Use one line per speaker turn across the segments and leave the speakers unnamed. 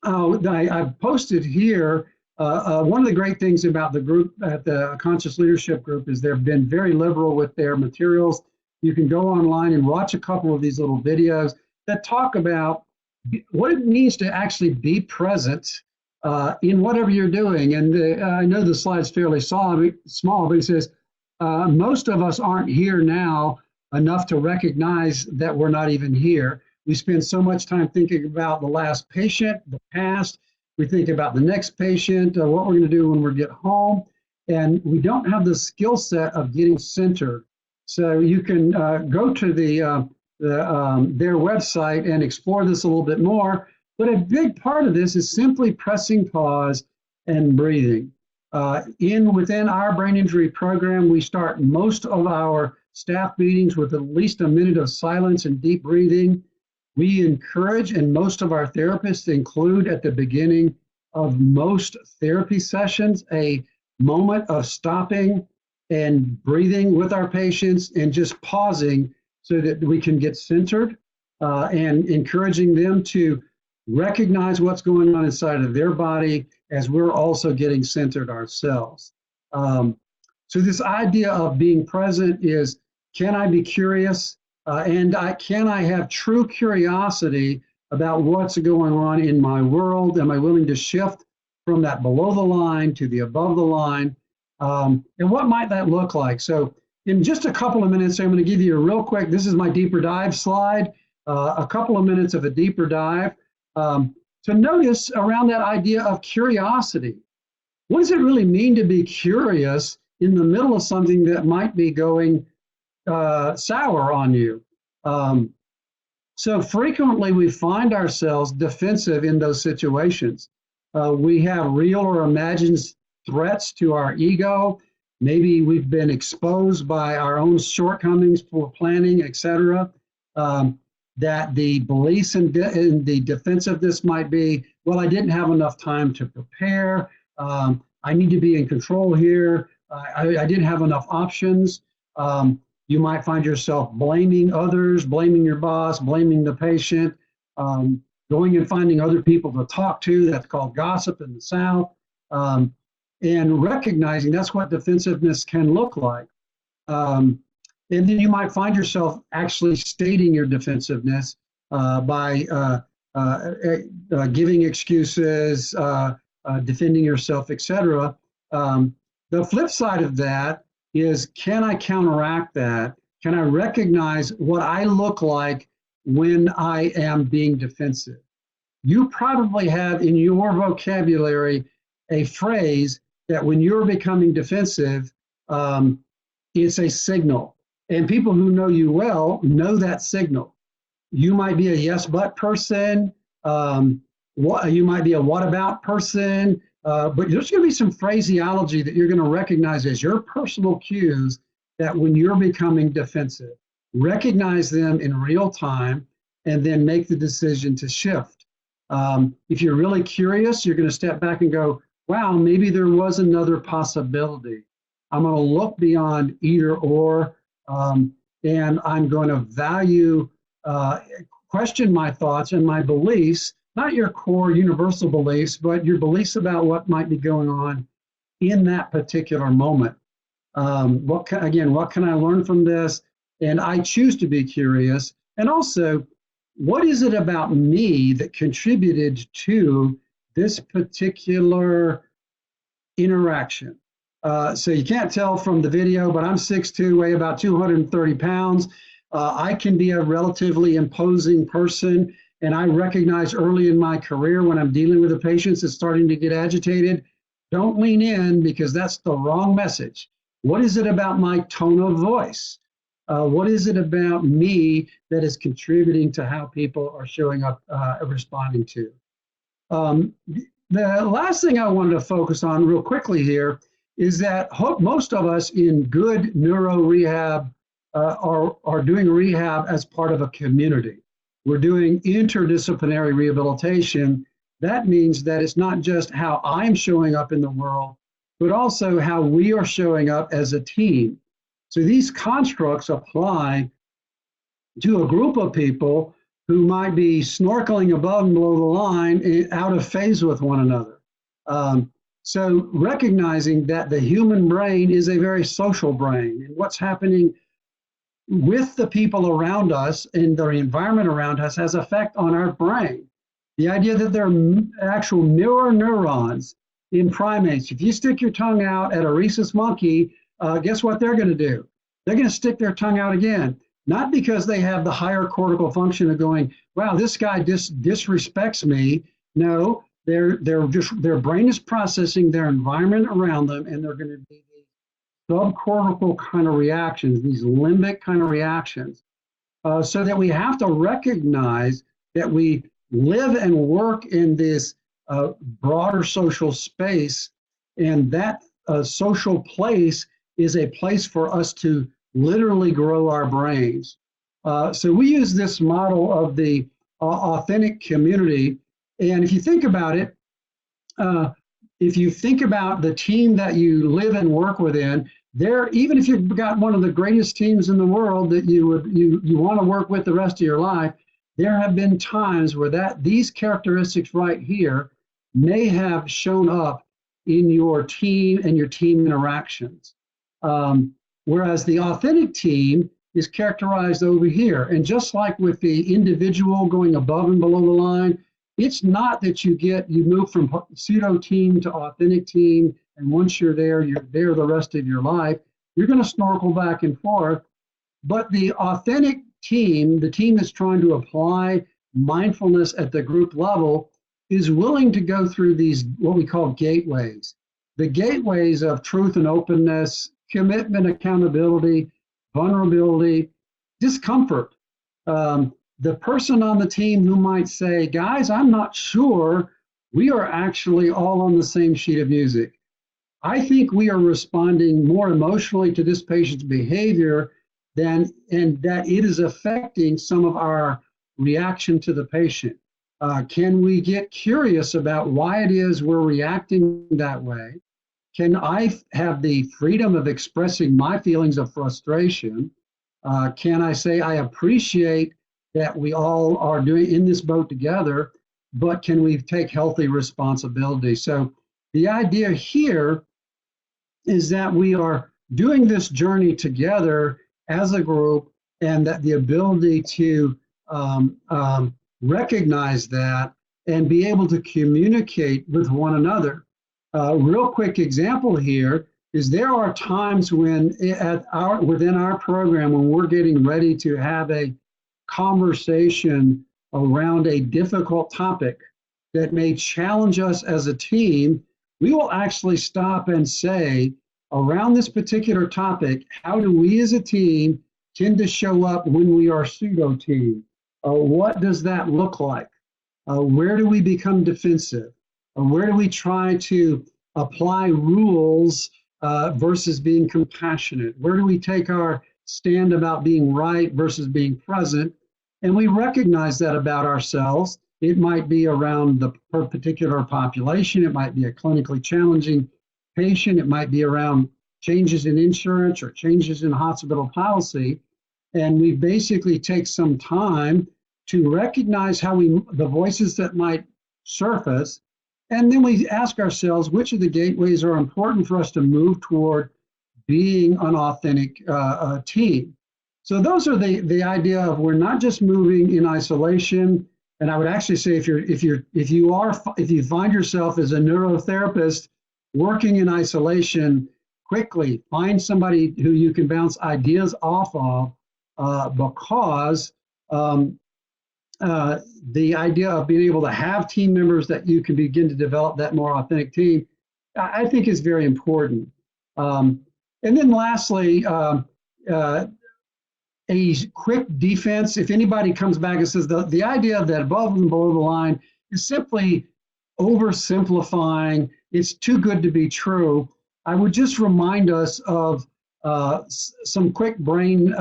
I posted here, one of the great things about the group at the Conscious Leadership Group is they've been very liberal with their materials. You can go online and watch a couple of these little videos that talk about what it means to actually be present in whatever you're doing. And I know the slide's fairly small, but it says, most of us aren't here now enough to recognize that we're not even here. We spend so much time thinking about the last patient, the past. We think about the next patient, what we're going to do when we get home. And we don't have the skill set of getting centered. So you can go to their website and explore this a little bit more. But a big part of this is simply pressing pause and breathing. Within our brain injury program, we start most of our staff meetings with at least a minute of silence and deep breathing. We encourage, and most of our therapists include at the beginning of most therapy sessions, a moment of stopping and breathing with our patients and just pausing so that we can get centered, and encouraging them to recognize what's going on inside of their body as we're also getting centered ourselves. So this idea of being present is, can I be curious? Can I have true curiosity about what's going on in my world? Am I willing to shift from that below the line to the above the line? And what might that look like? So in just a couple of minutes, I'm going to give you a real quick, this is my deeper dive slide, a couple of minutes of a deeper dive to notice around that idea of curiosity. What does it really mean to be curious in the middle of something that might be going sour on you? So frequently we find ourselves defensive in those situations. We have real or imagined threats to our ego. Maybe we've been exposed by our own shortcomings for planning, etc. That the beliefs in the defensiveness might be, well, I didn't have enough time to prepare. I need to be in control here. I didn't have enough options. You might find yourself blaming others, blaming your boss, blaming the patient, going and finding other people to talk to. That's called gossip in the South. And recognizing that's what defensiveness can look like. And then you might find yourself actually stating your defensiveness by giving excuses, defending yourself, etc. The flip side of that is, can I counteract that? Can I recognize what I look like when I am being defensive? You probably have in your vocabulary a phrase that when you're becoming defensive, it's a signal. And people who know you well know that signal. You might be a yes, but person. You might be a what about person. But there's going to be some phraseology that you're going to recognize as your personal cues that when you're becoming defensive, recognize them in real time and then make the decision to shift. If you're really curious, you're going to step back and go, wow, maybe there was another possibility. I'm going to look beyond either or, and I'm going to question my thoughts and my beliefs, not your core universal beliefs, but your beliefs about what might be going on in that particular moment. What can I learn from this? And I choose to be curious. And also, what is it about me that contributed to this particular interaction? So you can't tell from the video, but I'm 6'2", weigh about 230 pounds. I can be a relatively imposing person. And I recognize early in my career when I'm dealing with a patient that's starting to get agitated, don't lean in because that's the wrong message. What is it about my tone of voice? What is it about me that is contributing to how people are showing up, responding to? The last thing I wanted to focus on real quickly here is that most of us in good neuro rehab are doing rehab as part of a community. We're doing interdisciplinary rehabilitation. That means that it's not just how I'm showing up in the world, but also how we are showing up as a team. So these constructs apply to a group of people who might be snorkeling above and below the line out of phase with one another. So recognizing that the human brain is a very social brain, and what's happening with the people around us and the environment around us has effect on our brain. The idea that there are actual mirror neurons in primates. If you stick your tongue out at a rhesus monkey, guess what they're going to do? They're going to stick their tongue out again. Not because they have the higher cortical function of going, wow, this guy disrespects me. No, their brain is processing their environment around them, and they're going to be these subcortical kind of reactions, these limbic kind of reactions. So that we have to recognize that we live and work in this broader social space, and that social place is a place for us to literally grow our brains. So we use this model of the authentic community. And if you think about it, if you think about the team that you live and work within, there, even if you've got one of the greatest teams in the world that you want to work with the rest of your life, there have been times where these characteristics right here may have shown up in your team and your team interactions. Whereas the authentic team is characterized over here. And just like with the individual going above and below the line, it's not that you move from pseudo team to authentic team, and once you're there the rest of your life. You're going to snorkel back and forth. But the authentic team, the team that's trying to apply mindfulness at the group level, is willing to go through these, what we call gateways. The gateways of truth and openness, commitment, accountability, vulnerability, discomfort. The person on the team who might say, guys, I'm not sure we are actually all on the same sheet of music. I think we are responding more emotionally to this patient's behavior and that it is affecting some of our reaction to the patient. Can we get curious about why it is we're reacting that way? Can I have the freedom of expressing my feelings of frustration? Can I say I appreciate that we all are doing in this boat together, but can we take healthy responsibility? So the idea here is that we are doing this journey together as a group, and that the ability to recognize that and be able to communicate with one another. Real quick example here is there are times when within our program, when we're getting ready to have a conversation around a difficult topic that may challenge us as a team, we will actually stop and say, around this particular topic, how do we as a team tend to show up when we are pseudo team? What does that look like? Where do we become defensive? Where do we try to apply rules versus being compassionate? Where do we take our stand about being right versus being present? And we recognize that about ourselves. It might be around the particular population. It might be a clinically challenging patient. It might be around changes in insurance or changes in hospital policy. And we basically take some time to recognize the voices that might surface. And then we ask ourselves, which of the gateways are important for us to move toward being an authentic team? So those are the idea of, we're not just moving in isolation. And I would actually say, if you find yourself as a neurotherapist working in isolation, quickly find somebody who you can bounce ideas off of, because the idea of being able to have team members that you can begin to develop that more authentic team, I think is very important. And then lastly, a quick defense. If anybody comes back and says the idea that above and below the line is simply oversimplifying, it's too good to be true, I would just remind us of some quick brain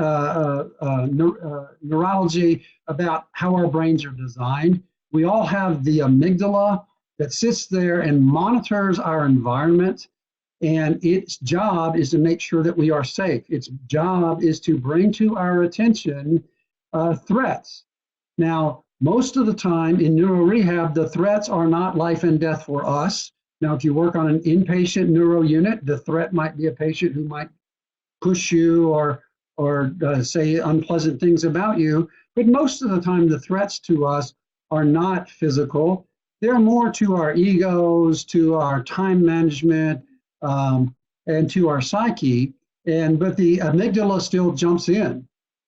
neurology about how our brains are designed. We all have the amygdala that sits there and monitors our environment, and its job is to make sure that we are safe. Its job is to bring to our attention threats. Now, most of the time in neurorehab, the threats are not life and death for us. Now, if you work on an inpatient neuro unit, the threat might be a patient who might push you or say unpleasant things about you. But most of the time, the threats to us are not physical. They're more to our egos, to our time management, and to our psyche. But the amygdala still jumps in.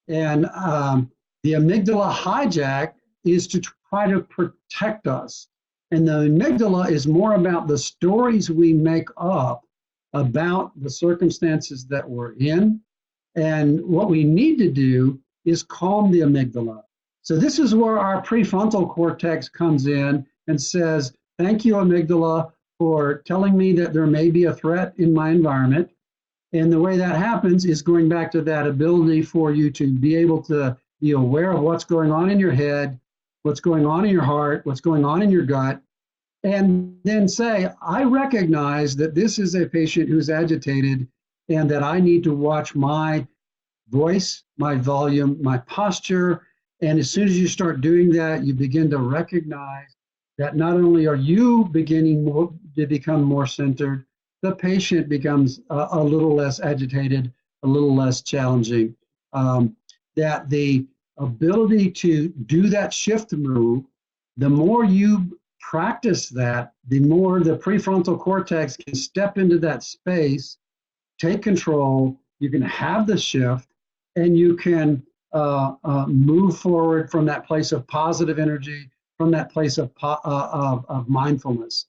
And the amygdala hijack is to try to protect us. And the amygdala is more about the stories we make up about the circumstances that we're in. And what we need to do is calm the amygdala. So this is where our prefrontal cortex comes in and says, thank you, amygdala, for telling me that there may be a threat in my environment. And the way that happens is going back to that ability for you to be able to be aware of what's going on in your head, what's going on in your heart, what's going on in your gut, and then say, I recognize that this is a patient who's agitated and that I need to watch my voice, my volume, my posture. And as soon as you start doing that, you begin to recognize that not only are you beginning to become more centered, the patient becomes a little less agitated, a little less challenging. That the ability to do that shift move, the more you practice that, the more the prefrontal cortex can step into that space, take control, you can have the shift, and you can move forward from that place of positive energy, from that place of mindfulness.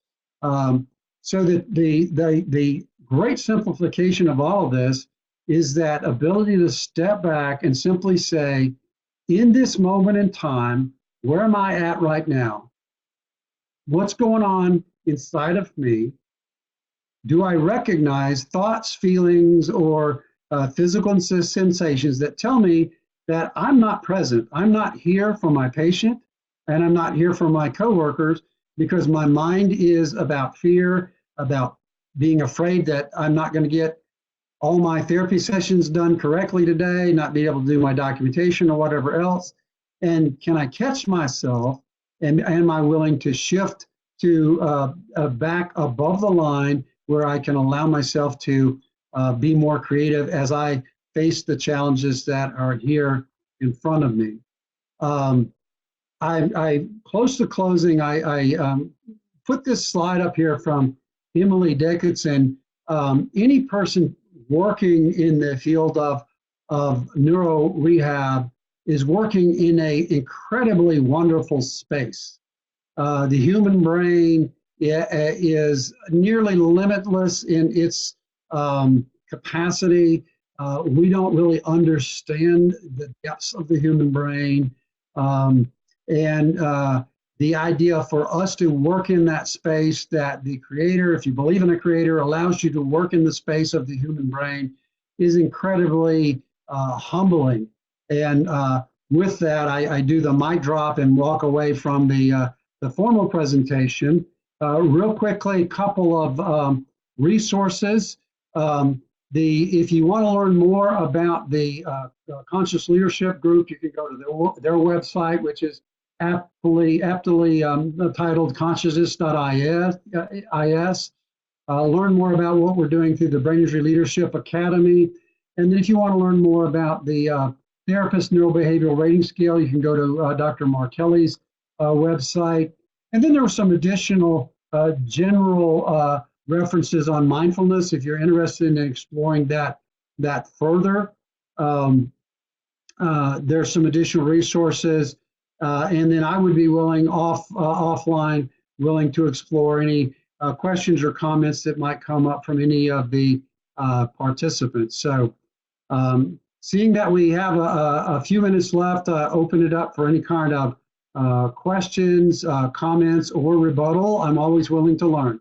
So that the great simplification of all of this is that ability to step back and simply say, in this moment in time, where am I at right now? What's going on inside of me? Do I recognize thoughts, feelings, or physical sensations that tell me that I'm not present? I'm not here for my patient, and I'm not here for my coworkers because my mind is about fear, about being afraid that I'm not going to get all my therapy sessions done correctly today, not be able to do my documentation or whatever else. And can I catch myself, and am I willing to shift to back above the line where I can allow myself to be more creative as I face the challenges that are here in front of me. I close to closing, I put this slide up here from Emily Dickinson. Any person working in the field of neuro rehab is working in an incredibly wonderful space. The human brain is nearly limitless in its capacity. We don't really understand the depths of the human brain. The idea for us to work in that space, that the creator, if you believe in a creator, allows you to work in the space of the human brain is incredibly humbling. And with that, I do the mic drop and walk away from the formal presentation. Real quickly, a couple of resources. If you want to learn more about the Conscious Leadership Group, you can go to their website, which is aptly titled consciousness.is. Learn more about what we're doing through the Brain Injury Leadership Academy. And then if you want to learn more about the Therapist Neurobehavioral Rating Scale, you can go to Dr. Markelly's website. And then there were some additional general references on mindfulness if you're interested in exploring that further. There's some additional resources. And then I would be willing offline, willing to explore any questions or comments that might come up from any of the participants. So seeing that we have a few minutes left, open it up for any kind of questions, comments, or rebuttal. I'm always willing to learn.